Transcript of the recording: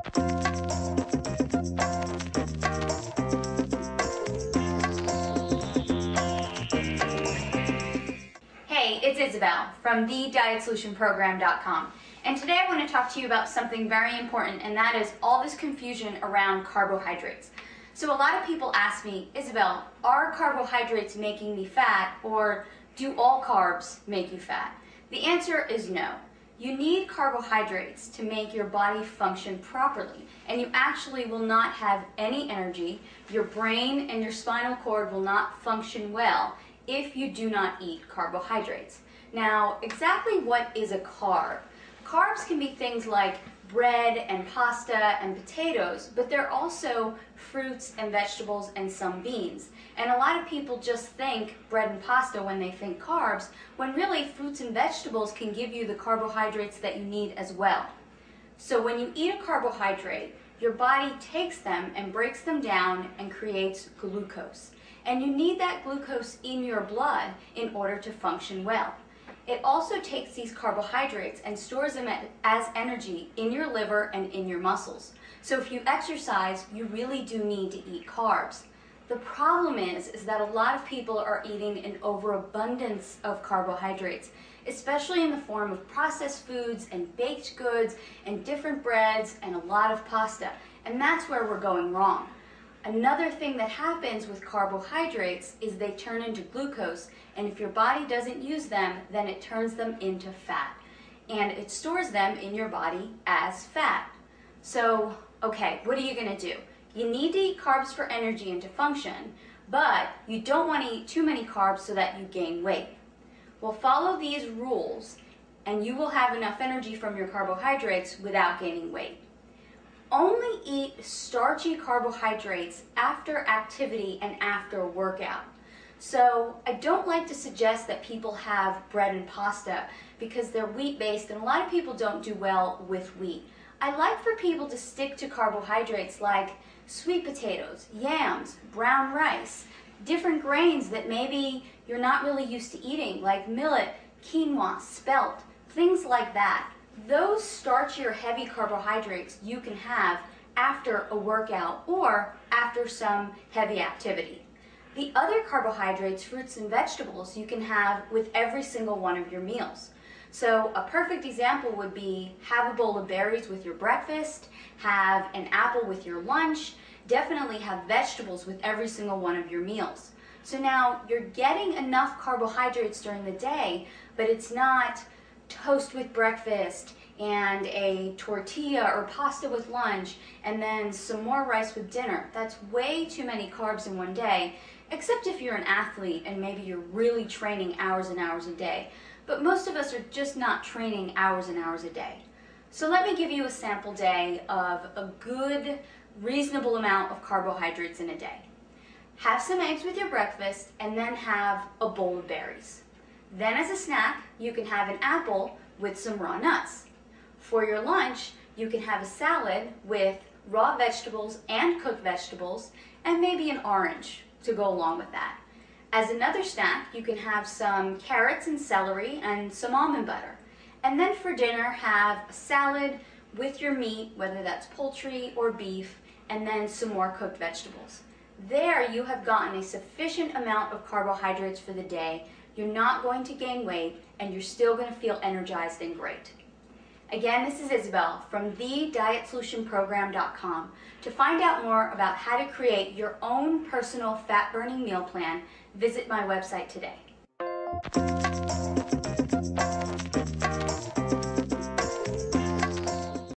Hey, it's Isabel from thedietsolutionprogram.com, and today I want to talk to you about something very important, and that is all this confusion around carbohydrates. So a lot of people ask me, Isabel, are carbohydrates making me fat, or do all carbs make you fat? The answer is no. You need carbohydrates to make your body function properly, and you actually will not have any energy. Your brain and your spinal cord will not function well if you do not eat carbohydrates. Now, exactly what is a carb? Carbs can be things like bread and pasta and potatoes, but they're also fruits and vegetables and some beans. And a lot of people just think bread and pasta when they think carbs, when really fruits and vegetables can give you the carbohydrates that you need as well. So when you eat a carbohydrate, your body takes them and breaks them down and creates glucose. And you need that glucose in your blood in order to function well. It also takes these carbohydrates and stores them as energy in your liver and in your muscles. So if you exercise, you really do need to eat carbs. The problem is that a lot of people are eating an overabundance of carbohydrates, especially in the form of processed foods and baked goods and different breads and a lot of pasta. And that's where we're going wrong. Another thing that happens with carbohydrates is they turn into glucose, and if your body doesn't use them, then it turns them into fat, and it stores them in your body as fat. So, okay, what are you going to do? You need to eat carbs for energy and to function, but you don't want to eat too many carbs so that you gain weight. Well, follow these rules, and you will have enough energy from your carbohydrates without gaining weight. Only eat starchy carbohydrates after activity and after a workout. So I don't like to suggest that people have bread and pasta because they're wheat-based, and a lot of people don't do well with wheat. I like for people to stick to carbohydrates like sweet potatoes, yams, brown rice, different grains that maybe you're not really used to eating, like millet, quinoa, spelt, things like that. Those starchy or heavy carbohydrates you can have after a workout or after some heavy activity. The other carbohydrates, fruits and vegetables, you can have with every single one of your meals. So a perfect example would be have a bowl of berries with your breakfast, have an apple with your lunch, definitely have vegetables with every single one of your meals. So now you're getting enough carbohydrates during the day, but it's not toast with breakfast and a tortilla or pasta with lunch and then some more rice with dinner. That's way too many carbs in one day, except if you're an athlete and maybe you're really training hours and hours a day. But most of us are just not training hours and hours a day. So let me give you a sample day of a good, reasonable amount of carbohydrates in a day. Have some eggs with your breakfast and then have a bowl of berries. Then as a snack, you can have an apple with some raw nuts. For your lunch, you can have a salad with raw vegetables and cooked vegetables and maybe an orange to go along with that. As another snack, you can have some carrots and celery and some almond butter. And then for dinner, have a salad with your meat, whether that's poultry or beef, and then some more cooked vegetables. There you have gotten a sufficient amount of carbohydrates for the day. You're not going to gain weight, and you're still going to feel energized and great. Again, this is Isabel from thedietsolutionprogram.com. To find out more about how to create your own personal fat-burning meal plan, visit my website today.